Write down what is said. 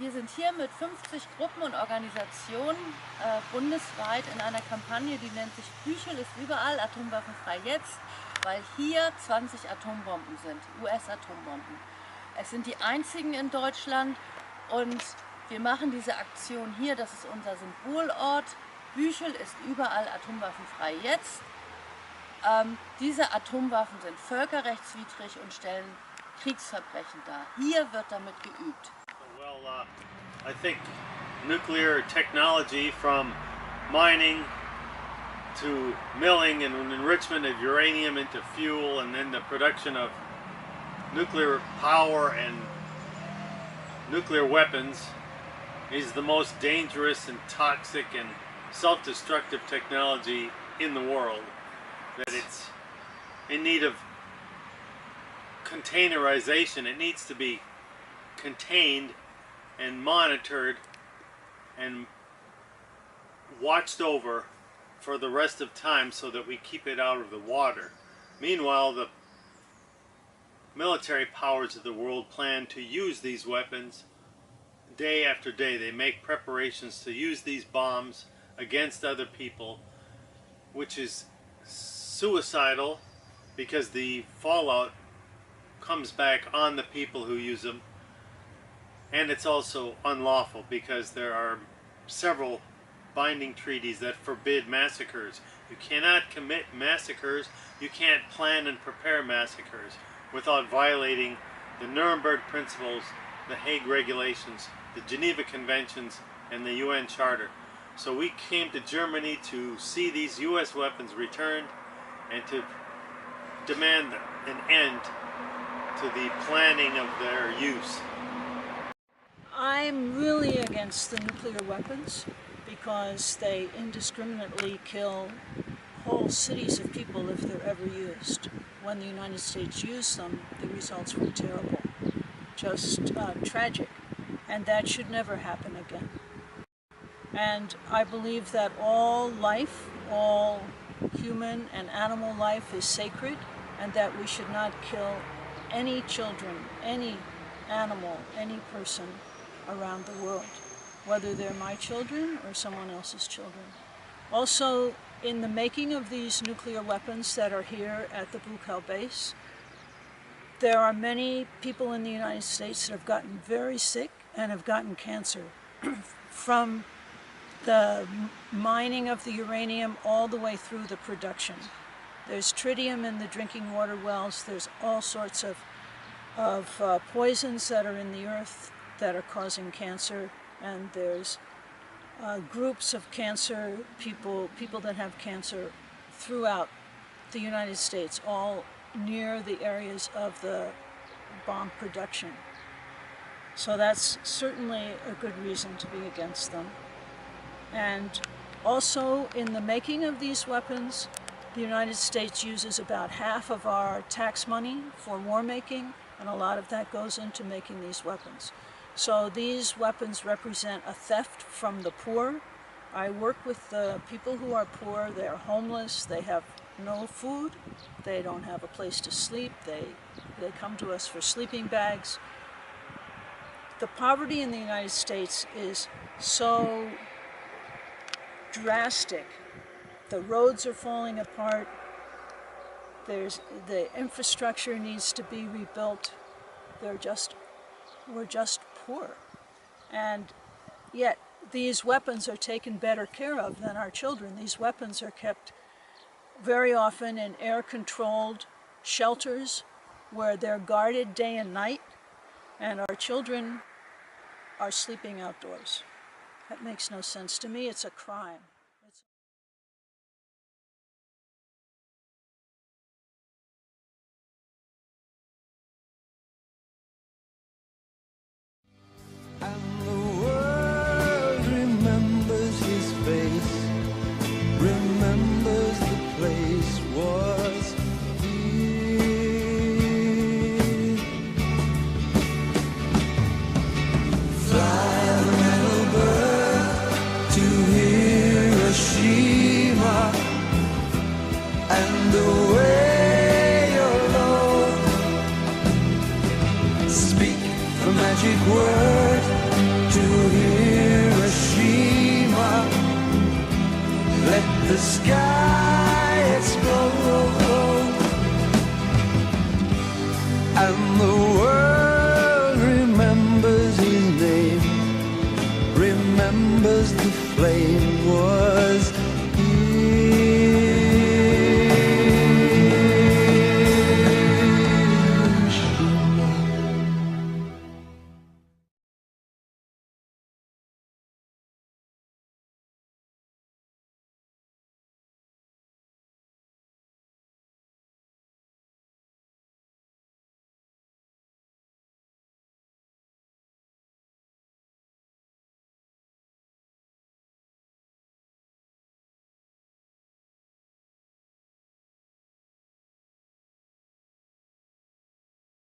Wir sind hier mit 50 Gruppen und Organisationen bundesweit in einer Kampagne, die nennt sich Büchel ist überall, Atomwaffenfrei jetzt, weil hier 20 Atombomben sind, US-Atombomben. Es sind die einzigen in Deutschland und wir machen diese Aktion hier, das ist unser Symbolort. Büchel ist überall atomwaffenfrei jetzt. Diese Atomwaffen sind völkerrechtswidrig und stellen Kriegsverbrechen dar. Hier wird damit geübt. Well, I think nuclear technology, from mining to milling and enrichment of uranium into fuel and then the production of nuclear power and nuclear weapons, is the most dangerous and toxic and self-destructive technology in the world. That it's in need of containerization. It needs to be contained and monitored and watched over for the rest of time so that we keep it out of the water. Meanwhile, the military powers of the world plan to use these weapons day after day. They make preparations to use these bombs against other people, which is suicidal because the fallout comes back on the people who use them. And it's also unlawful because there are several binding treaties that forbid massacres. You cannot commit massacres, you can't plan and prepare massacres without violating the Nuremberg Principles, the Hague Regulations, the Geneva Conventions, and the UN Charter. So we came to Germany to see these US weapons returned and to demand an end to the planning of their use. I'm really against the nuclear weapons because they indiscriminately kill whole cities of people if they're ever used. When the United States used them, the results were terrible, just tragic, and that should never happen again. And I believe that all life, all human and animal life is sacred, and that we should not kill any children, any animal, any person around the world, whether they're my children or someone else's children. Also, in the making of these nuclear weapons that are here at the Büchel base, there are many people in the United States that have gotten very sick and have gotten cancer from the mining of the uranium all the way through the production. There's tritium in the drinking water wells, there's all sorts of poisons that are in the earth that are causing cancer, and there's groups of cancer people that have cancer throughout the United States, all near the areas of the bomb production. So that's certainly a good reason to be against them. And also, in the making of these weapons, the United States uses about half of our tax money for war making, and a lot of that goes into making these weapons. So these weapons represent a theft from the poor. I work with the people who are poor. They're homeless, they have no food, they don't have a place to sleep, they come to us for sleeping bags. The poverty in the United States is so drastic. The roads are falling apart, the infrastructure needs to be rebuilt. We're just poor. And yet these weapons are taken better care of than our children. These weapons are kept very often in air-controlled shelters where they're guarded day and night, and our children are sleeping outdoors. That makes no sense to me. It's a crime. And the world remembers his face, remembers the place was here. Fly the metal bird to Hiroshima and away alone. Speak the magic word to Hiroshima, let the sky explode, and the world remembers his name, remembers the flame was